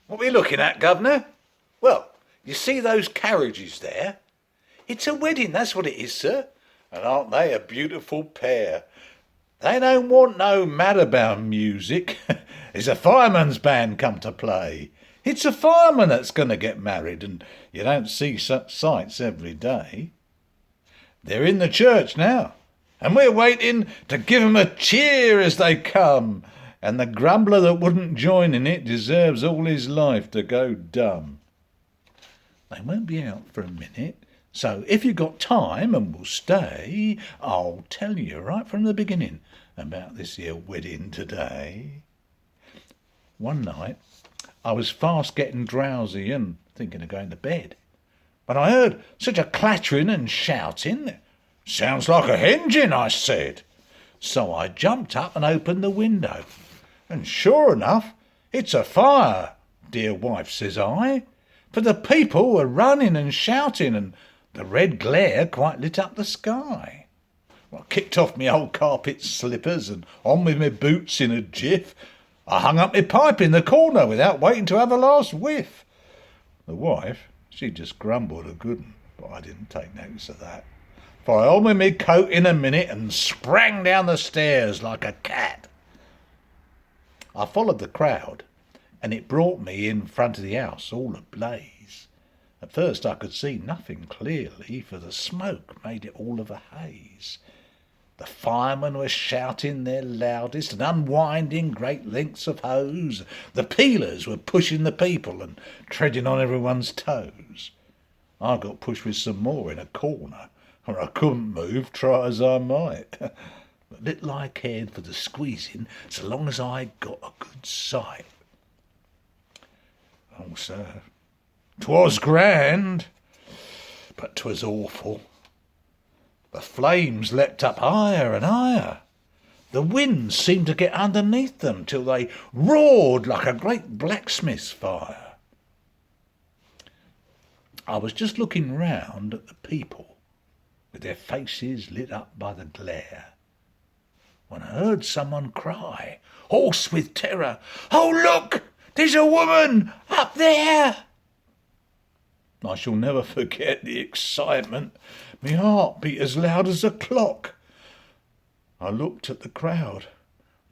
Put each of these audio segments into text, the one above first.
What are we looking at, governor? Well, you see those carriages there? It's a wedding, that's what it is, sir. And aren't they a beautiful pair? They don't want no Madderbound music. There's a fireman's band come to play. It's a fireman that's going to get married, and you don't see such sights every day. They're in the church now, and we're waiting to give 'em a cheer as they come. And the grumbler that wouldn't join in it deserves all his life to go dumb. They won't be out for a minute, so if you've got time and will stay, I'll tell you right from the beginning about this here wedding today. One night I was fast getting drowsy and thinking of going to bed, when I heard such a clattering and shouting. "Sounds like a engine," I said. So I jumped up and opened the window. And sure enough, "It's a fire, dear wife," says I, for the people were running and shouting, and the red glare quite lit up the sky. Well, I kicked off my old carpet slippers and on with my boots in a jiff. I hung up my pipe in the corner without waiting to have a last whiff. The wife, she just grumbled a good 'un, but I didn't take notice of that, for I on with my coat in a minute and sprang down the stairs like a cat. I followed the crowd, and it brought me in front of the house all ablaze. At first I could see nothing clearly, for the smoke made it all of a haze. The firemen were shouting their loudest and unwinding great lengths of hose. The peelers were pushing the people and treading on everyone's toes. I got pushed with some more in a corner, for I couldn't move, try as I might. But little I cared for the squeezing, so long as I got a good sight. Oh, sir, 'twas grand, but 'twas awful. The flames leapt up higher and higher. The wind seemed to get underneath them till they roared like a great blacksmith's fire. I was just looking round at the people, with their faces lit up by the glare, when I heard someone cry, hoarse with terror, "Oh, look! There's a woman up there!" I shall never forget the excitement. My heart beat as loud as a clock. I looked at the crowd,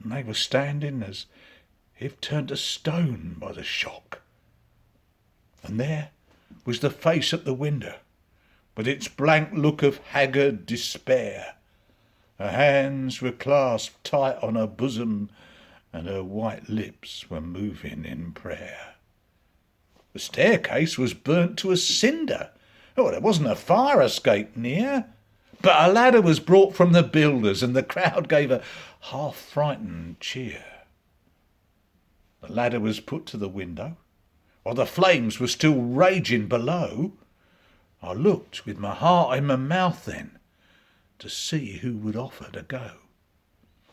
and they were standing as if turned to stone by the shock. And there was the face at the window, with its blank look of haggard despair. Her hands were clasped tight on her bosom, and her white lips were moving in prayer. The staircase was burnt to a cinder. Oh, there wasn't a fire escape near, but a ladder was brought from the builders, and the crowd gave a half-frightened cheer. The ladder was put to the window, while the flames were still raging below. I looked with my heart in my mouth then, to see who would offer to go.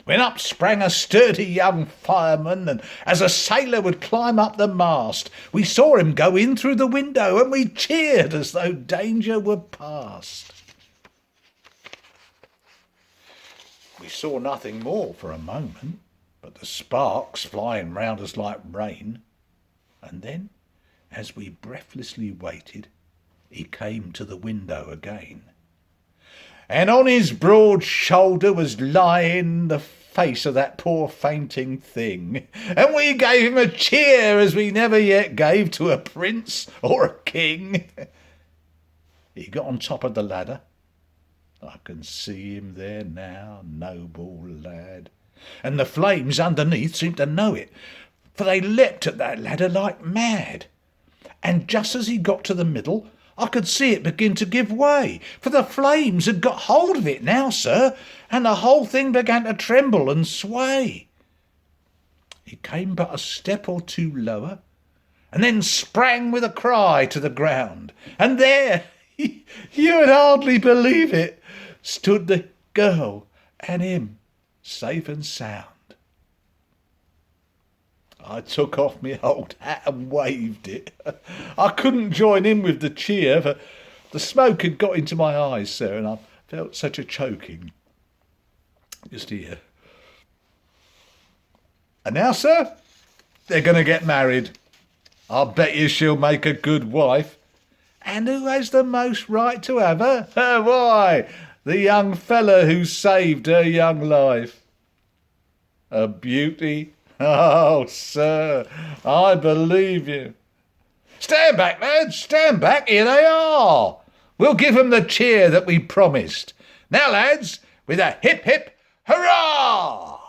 When up sprang a sturdy young fireman, and as a sailor would climb up the mast, we saw him go in through the window, and we cheered as though danger were past. We saw nothing more for a moment, but the sparks flying round us like rain. And then, as we breathlessly waited, he came to the window again. And on his broad shoulder was lying the face of that poor fainting thing, and we gave him a cheer as we never yet gave to a prince or a king. He got on top of the ladder. I can see him there now, noble lad, and the flames underneath seemed to know it, for they leapt at that ladder like mad. And just as he got to the middle, I could see it begin to give way, for the flames had got hold of it now, sir, and the whole thing began to tremble and sway. He came but a step or two lower, and then sprang with a cry to the ground, and there, you would hardly believe it, stood the girl and him, safe and sound. I took off my old hat and waved it. I couldn't join in with the cheer, for the smoke had got into my eyes, sir, and I felt such a choking. Just here. And now, sir, they're going to get married. I bet you she'll make a good wife. And who has the most right to have her? Why, the young fella who saved her young life. A beauty? Oh, sir, I believe you. Stand back, lads, stand back, here they are. We'll give 'em the cheer that we promised. Now, lads, with a hip hip hurrah!